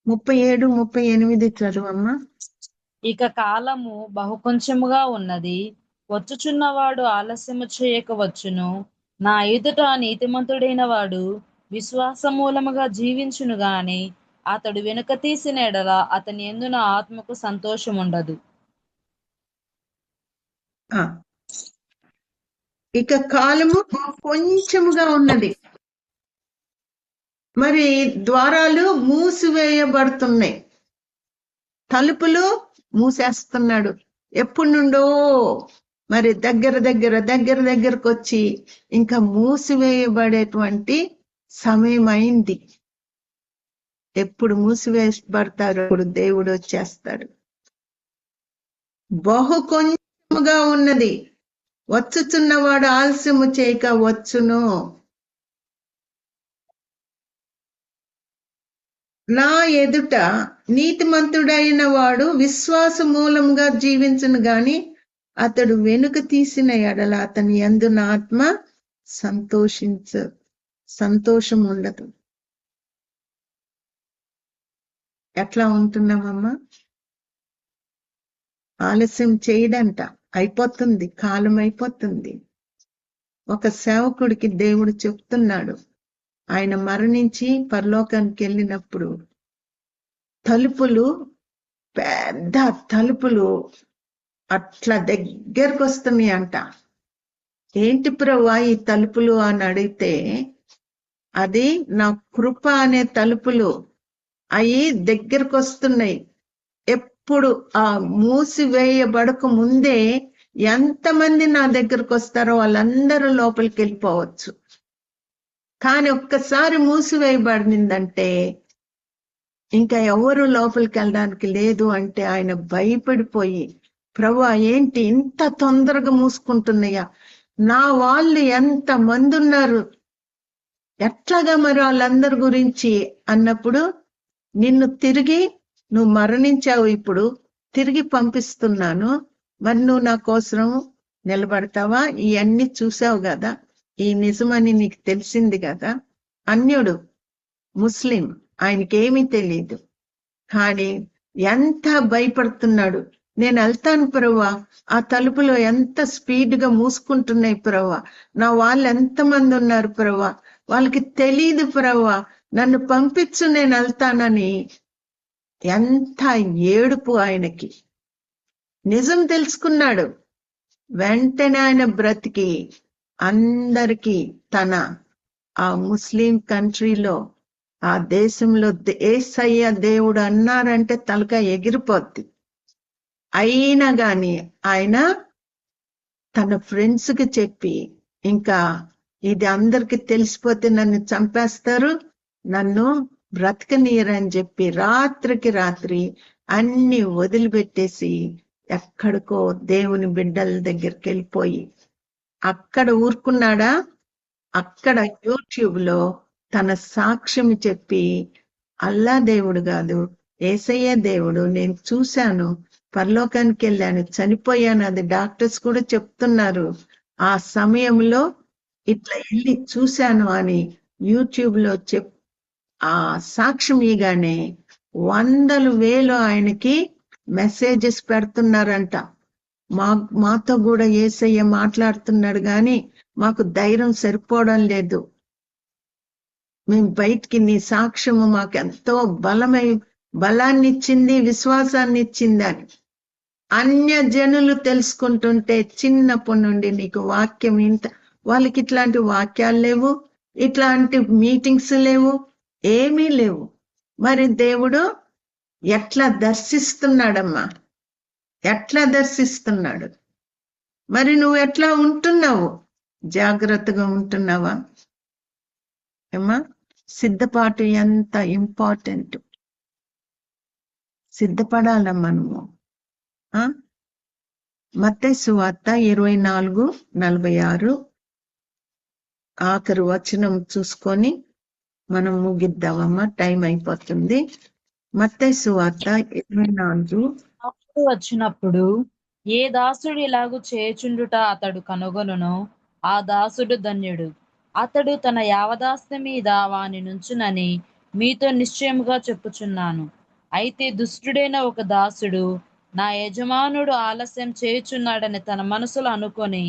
37, 38 చదువమ్మా. ఇక కాలము బహుకొంచెముగా ఉన్నది, వచ్చుచున్నవాడు ఆలస్యము చేయక వచ్చును. నా ఎదుట నీతిమంతుడైన వాడు విశ్వాసమూలముగా జీవించును గాని అతడు వెనుక తీసిన ఎడల అతని యందు నా ఆత్మకు సంతోషం ఉండదు. ఇక కాలము కొంచెముగా ఉన్నది, మరి ద్వారాలు మూసివేయబడుతున్నాయి, తలుపులు మూసేస్తున్నాడు. ఎప్పటి నుండో మరి దగ్గరకు వచ్చి ఇంకా మూసివేయబడేటువంటి సమయం అయింది. ఎప్పుడు మూసివేయబడతారు? అప్పుడు దేవుడు వచ్చేస్తాడు. బహు కొంచెముగా ఉన్నది, వచ్చుచున్నవాడు ఆలస్యము చేయక వచ్చును. నా ఎదుట నీతిమంతుడైన వాడు విశ్వాస మూలంగా జీవించును గాని అతడు వెనుక తీసిన ఎడల అతని యందు నా ఆత్మ సంతోషం ఉండదు. ఎట్లా ఉంటున్నామమ్మా? ఆలస్యం చేయడంట, అయిపోతుంది, కాలం అయిపోతుంది. ఒక సేవకుడికి దేవుడు చెప్తున్నాడు, ఆయన మరణించి పరలోకానికి వెళ్ళినప్పుడు తలుపులు, పెద్ద తలుపులు అట్లా దగ్గరకు వస్తున్నాయి అంట. ఏంటి ప్రభువా ఈ తలుపులు అని అడిగితే, అది నా కృప అనే తలుపులు, అవి దగ్గరకు వస్తున్నాయి. ఎప్పుడు ఆ మూసివేయబడక ముందే ఎంతమంది నా దగ్గరకు వస్తారో వాళ్ళందరూ లోపలికి వెళ్ళిపోవచ్చు. కానీ ఒక్కసారి మూసివేయబడిందంటే ఇంకా ఎవరు లోపలికి వెళ్ళడానికి లేదు అంటే ఆయన భయపడిపోయి, ప్రభువా ఏంటి ఇంత తొందరగా మూసుకుంటున్నాయా, నా వాళ్ళు ఎంత మంది ఉన్నారు, ఎట్లాగా మరి వాళ్ళందరి గురించి అన్నప్పుడు, నువ్వు మరణించావు, ఇప్పుడు తిరిగి పంపిస్తున్నాను, మరి నువ్వు నా కోసం నిలబడతావా? ఇవన్నీ చూసావు కదా, ఈ నిజమని నీకు తెలిసింది కదా. అన్యుడు, ముస్లిం, ఆయనకేమీ తెలియదు, కానీ ఎంత భయపడుతున్నాడు. నేను వెళ్తాను ప్రభువా, ఆ తలుపులో ఎంత స్పీడ్ గా మూసుకుంటున్నాయి ప్రభువా, నా వాళ్ళు ఎంతమంది ఉన్నారు ప్రభువా, వాళ్ళకి తెలియదు ప్రభువా, నన్ను పంపించు, నేను వెళ్తానని. ఎంత ఏడుపు ఆయనకి. నిజం తెలుసుకున్నాడు. వెంటనే ఆయన బ్రతికి అందరికీ ఆ ముస్లిం కంట్రీలో, ఆ దేశంలో యేసయ్య దేవుడు అన్నారంటే తలకాయ ఎగిరిపోద్ది. అయినా గాని ఆయన తన ఫ్రెండ్స్ కి చెప్పి, ఇంకా ఇది అందరికి తెలిసిపోతే నన్ను చంపేస్తారు, నన్ను బ్రతకనీయరని చెప్పి రాత్రికి రాత్రి అన్ని వదిలిపెట్టేసి ఎక్కడికో దేవుని బిడ్డల దగ్గరికి వెళ్ళిపోయి అక్కడ ఊరుకున్నాడా? అక్కడ యూట్యూబ్ లో తన సాక్ష్యం చెప్పి, అల్లా దేవుడు కాదు, యేసయ్య దేవుడు, నేను చూశాను, పరలోకానికి వెళ్ళాను, చనిపోయాను, అది డాక్టర్స్ కూడా చెప్తున్నారు, ఆ సమయంలో ఇట్లా వెళ్ళి చూశాను అని యూట్యూబ్ లో ఆ సాక్ష్యం ఇగానే వందలు వేలు ఆయనకి మెసేజెస్ పెడుతున్నారంట. మాతో కూడా యేసయ్య మాట్లాడుతున్నాడు గాని మాకు ధైర్యం సరిపోవడం లేదు, మేము బయటికి నీ సాక్ష్యము మాకు ఎంతో బలాన్ని ఇచ్చింది, విశ్వాసాన్ని ఇచ్చింది అని. అన్య జనులు తెలుసుకుంటుంటే చిన్నప్పటి నుండి నీకు వాక్యం ఇంత, వాళ్ళకి ఇట్లాంటి వాక్యాలు లేవు, ఇట్లాంటి మీటింగ్స్ లేవు, ఏమీ లేవు. మరి దేవుడు ఎట్లా దర్శిస్తున్నాడమ్మా, ఎట్లా దర్శిస్తున్నాడు? మరి నువ్వు ఎట్లా ఉంటున్నావు? జాగ్రత్తగా ఉంటున్నావా? ఏమా, సిద్ధపాటు ఎంత ఇంపార్టెంట్. సిద్ధపడాలమ్మా నువ్వు. మత్తయి సువార్త 24:46 ఆఖరి వచనం చూసుకొని మనం ముగిద్దామమ్మా, టైం అయిపోతుంది. మత్తయి సువార్త 24. వచ్చినప్పుడు ఏ దాసుడు ఇలాగు చేయుచుండుట అతడు కనుగొనునో ఆ దాసుడు ధన్యుడు. అతడు తన యావదాస్తి మీద వాని నుంచునని మీతో నిశ్చయముగా చెప్పుచున్నాను. అయితే దుష్టుడైన ఒక దాసుడు నా యజమానుడు ఆలస్యం చేయుచున్నాడని తన మనసులో అనుకొని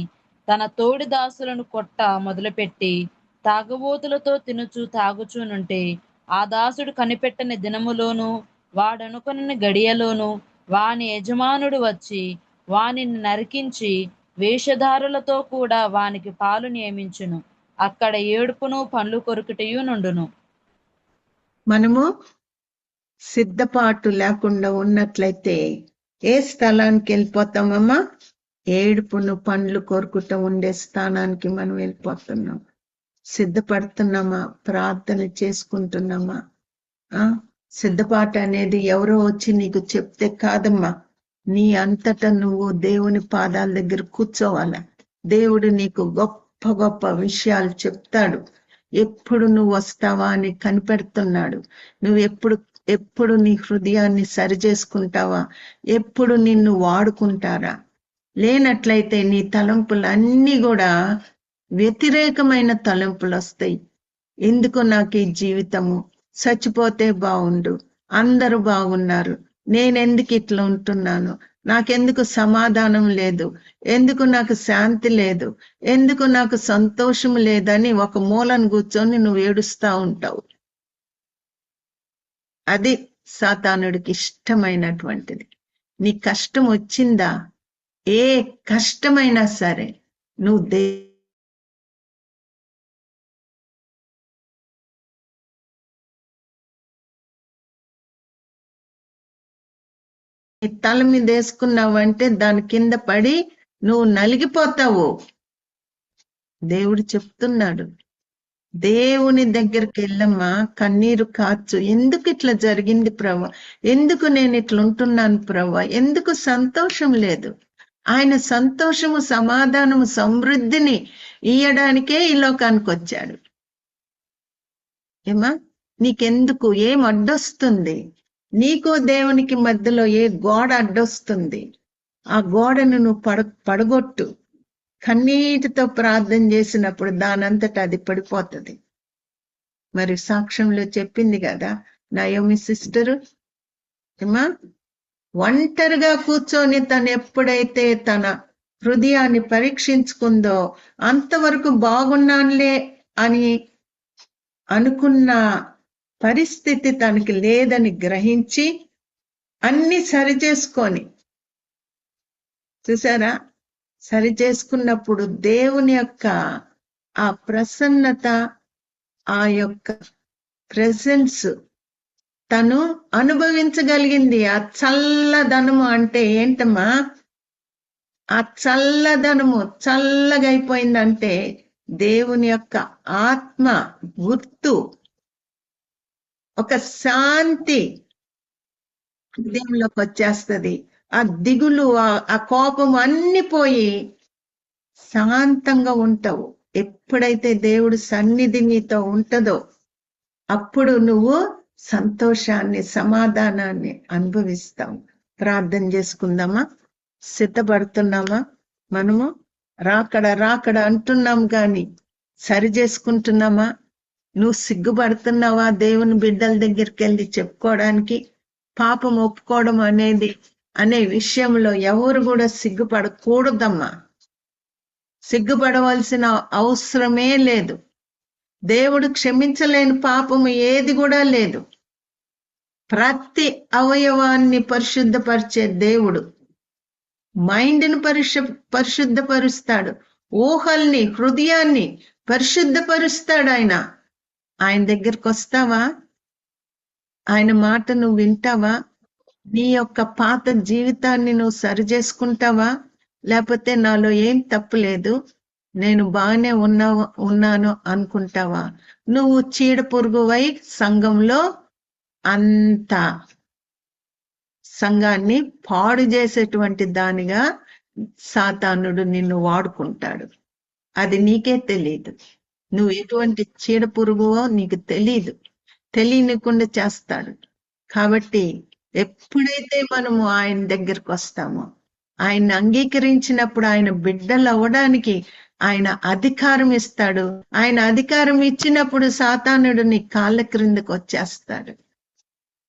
తన తోడి దాసులను కొట్ట మొదలుపెట్టి తాగుబోతులతో తినుచు తాగుచూనుంటే ఆ దాసుడు కనిపెట్టని దినములోను వాడనుకొనని గడియలోను వాని యజమానుడు వచ్చి వానిని నరికించి వేషధారులతో కూడా వానికి పాలు నియమించును. అక్కడ ఏడుపును పండ్లు కొరుకుటయు నుండును. మనము సిద్ధపాటు లేకుండా ఉన్నట్లయితే ఏ స్థలానికి వెళ్ళిపోతామమ్మా? ఏడుపును పండ్లు కొరుకుట ఉండే స్థానానికి మనం వెళ్ళిపోతున్నాం. సిద్ధపడుతున్నామా? ప్రార్థన చేసుకుంటున్నామా? సిద్ధపాటు అనేది ఎవరో వచ్చి నీకు చెప్తే కాదమ్మా, నీ అంతటా నువ్వు దేవుని పాదాల దగ్గర కూర్చోవాలా. దేవుడు నీకు గొప్ప గొప్ప విషయాలు చెప్తాడు. ఎప్పుడు నువ్వు వస్తావా అని కనిపెడుతున్నాడు. నువ్వు ఎప్పుడు నీ హృదయాన్ని సరి చేసుకుంటావా? ఎప్పుడు నిన్ను వాడుకుంటారా? లేనట్లయితే నీ తలంపులు అన్నీ కూడా వ్యతిరేకమైన తలంపులు వస్తాయి. ఎందుకు నాకు ఈ జీవితము, చచ్చిపోతే బాగుండు, అందరూ బాగున్నారు, నేనెందుకు ఇట్లా ఉంటున్నాను, నాకెందుకు సమాధానం లేదు, ఎందుకు నాకు శాంతి లేదు, ఎందుకు నాకు సంతోషం లేదని ఒక మూలను కూర్చొని నువ్వు ఏడుస్తా ఉంటావు. అది సాతానుడికి ఇష్టమైనటువంటిది. నీ కష్టం వచ్చిందా? ఏ కష్టమైనా సరే నువ్వు తల మీద వేసుకున్నావంటే దాని కింద పడి నువ్వు నలిగిపోతావు. దేవుడు చెప్తున్నాడు, దేవుని దగ్గరికి వెళ్ళమ్మా, కన్నీరు కార్చు. ఎందుకు ఇట్లా జరిగింది ప్రభా, ఎందుకు నేను ఇట్లా ఉంటున్నాను ప్రభా, ఎందుకు సంతోషం లేదు? ఆయన సంతోషము, సమాధానము, సమృద్ధిని ఇయ్యడానికే ఈ లోకానికి వచ్చాడు. ఏమా, నీకెందుకు, ఏం అడ్డొస్తుంది? నీకు దేవునికి మధ్యలో ఏ గోడ అడ్డొస్తుంది? ఆ గోడను నువ్వు పడగొట్టు. కన్నీటితో ప్రార్థన చేసినప్పుడు దానంతట అది పడిపోతుంది. మరి సాక్ష్యంలో చెప్పింది కదా నయోమి సిస్టరు, ఏమా, ఒంటరిగా కూర్చొని తను ఎప్పుడైతే తన హృదయాన్ని పరీక్షించుకుందో అంతవరకు బాగున్నానులే అని అనుకున్న పరిస్థితి తనకి లేదని గ్రహించి అన్ని సరిచేసుకొని, చూసారా, సరి చేసుకున్నప్పుడు దేవుని యొక్క ఆ ప్రసన్నత, ఆ యొక్క ప్రెజెన్స్ తను అనుభవించగలిగింది. ఆ చల్లదనము అంటే ఏంటమ్మా? ఆ చల్లదనము చల్లగా అయిపోయిందంటే దేవుని యొక్క ఆత్మ గుర్తు, ఒక శాంతి హృదయంలోకి వచ్చేస్తది. ఆ దిగులు, ఆ కోపం అన్ని పోయి శాంతంగా ఉంటావు. ఎప్పుడైతే దేవుడు సన్నిధి నీతో ఉంటుందో అప్పుడు నువ్వు సంతోషాన్ని, సమాధానాన్ని అనుభవిస్తావు. ప్రార్థన చేసుకుందామా? సిద్ధపడుతున్నామా? మనము రాకడ అంటున్నాం గాని సరి చేసుకుంటున్నామా? నువ్వు సిగ్గుపడుతున్నావా దేవుని బిడ్డల దగ్గరికి వెళ్ళి చెప్పుకోవడానికి? పాపం ఒప్పుకోవడం అనే విషయంలో ఎవరు కూడా సిగ్గుపడకూడదమ్మా. సిగ్గుపడవలసిన అవసరమే లేదు. దేవుడు క్షమించలేని పాపము ఏది కూడా లేదు. ప్రతి అవయవాన్ని పరిశుద్ధపరిచే దేవుడు. మైండ్ని పరిశుద్ధపరుస్తాడు. ఊహల్ని, హృదయాన్ని పరిశుద్ధపరుస్తాడు ఆయన. ఆయన దగ్గరికి వస్తావా? ఆయన మాట నువ్వు వింటావా? నీ యొక్క పాత జీవితాన్ని నువ్వు సరి చేసుకుంటావా? లేకపోతే నాలో ఏం తప్పులేదు, నేను బాగానే ఉన్నాను అనుకుంటావా? నువ్వు చీడ పురుగువై సంఘంలో అంత సంఘాన్ని పాడు చేసేటువంటి దానిగా సాతానుడు నిన్ను వాడుకుంటాడు. అది నీకే తెలియదు. నువ్వు ఎటువంటి చీడ పురుగువో నీకు తెలియనికుండా చేస్తాడు. కాబట్టి ఎప్పుడైతే మనము ఆయన దగ్గరకు వస్తామో, ఆయన అంగీకరించినప్పుడు ఆయన బిడ్డలు అవ్వడానికి ఆయన అధికారం ఇస్తాడు. ఆయన అధికారం ఇచ్చినప్పుడు సాతానుడు నీ కాళ్ళ క్రిందకు వచ్చేస్తాడు.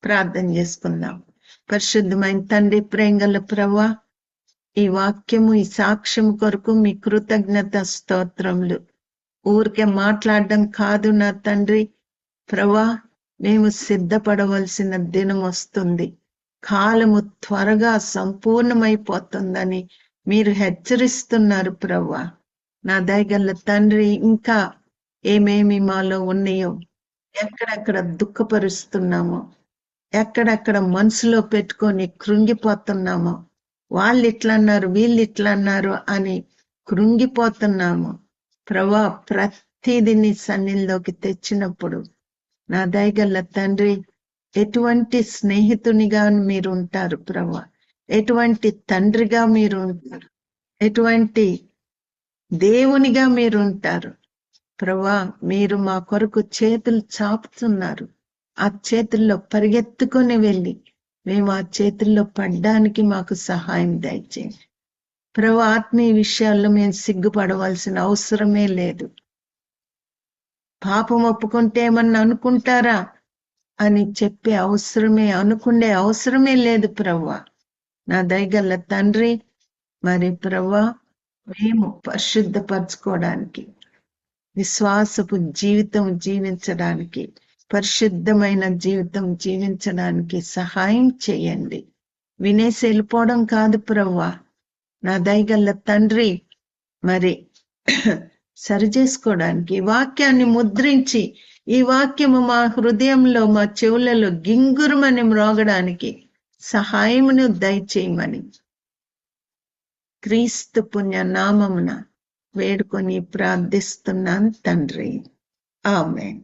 ప్రార్థన చేసుకుందాం. పరిశుద్ధమైన తండ్రి, ప్రేంగల ప్రభువా, ఈ వాక్యము, ఈ సాక్ష్యం కొరకు మీ కృతజ్ఞత స్తోత్రములు. ఊరికే మాట్లాడడం కాదు నా తండ్రి. ప్రభువా, మేము సిద్ధపడవలసిన దినం వస్తుంది. కాలము త్వరగా సంపూర్ణమైపోతుందని మీరు హెచ్చరిస్తున్నారు ప్రభువా. నా దయగల తండ్రి, ఇంకా ఏమేమి మాలో ఉన్నాయో, ఎక్కడెక్కడ దుఃఖపరుస్తున్నామో, ఎక్కడెక్కడ మనసులో పెట్టుకొని కృంగిపోతున్నామో, వాళ్ళు ఇట్లా అన్నారు, వీళ్ళు ఇట్లా అన్నారు అని కృంగిపోతున్నాము ప్రభువా. ప్రతిదీ నీ సన్నిధిలోకి తెచ్చినప్పుడు నా దయగల తండ్రి, ఎటువంటి స్నేహితునిగా మీరు ఉంటారు ప్రభువా, ఎటువంటి తండ్రిగా మీరు ఉంటారు, ఎటువంటి దేవునిగా మీరు ఉంటారు ప్రభువా. మీరు మా కొరకు చేతులు చాపుతున్నారు. ఆ చేతుల్లో పరిగెత్తుకొని వెళ్ళి మేము ఆ చేతుల్లో పడ్డానికి మాకు సహాయం దయచేయండి ప్రభువా. ఆత్మీయ విషయాల్లో మేము సిగ్గుపడవలసిన అవసరమే లేదు. పాపం ఒప్పుకుంటే ఏమన్నా అనుకుంటారా అని చెప్పే అనుకునే అవసరమే లేదు ప్రభువా. నా దయగల తండ్రి, మరి ప్రభువా, మేము పరిశుద్ధపరచుకోవడానికి, విశ్వాసపు జీవితం జీవించడానికి, పరిశుద్ధమైన జీవితం జీవించడానికి సహాయం చేయండి. వినేసి వెళ్ళిపోవడం కాదు ప్రభువా. నా దయగల తండ్రి, మరి సరి చేసుకోవడానికి, వాక్యాన్ని ముద్రించి ఈ వాక్యము మా హృదయంలో, మా చెవులలో గింగురుమని మ్రోగడానికి సహాయమును దయచేయమని క్రీస్తు పుణ్య నామమున వేడుకొని ప్రార్థిస్తున్నాను తండ్రి. ఆమేన్.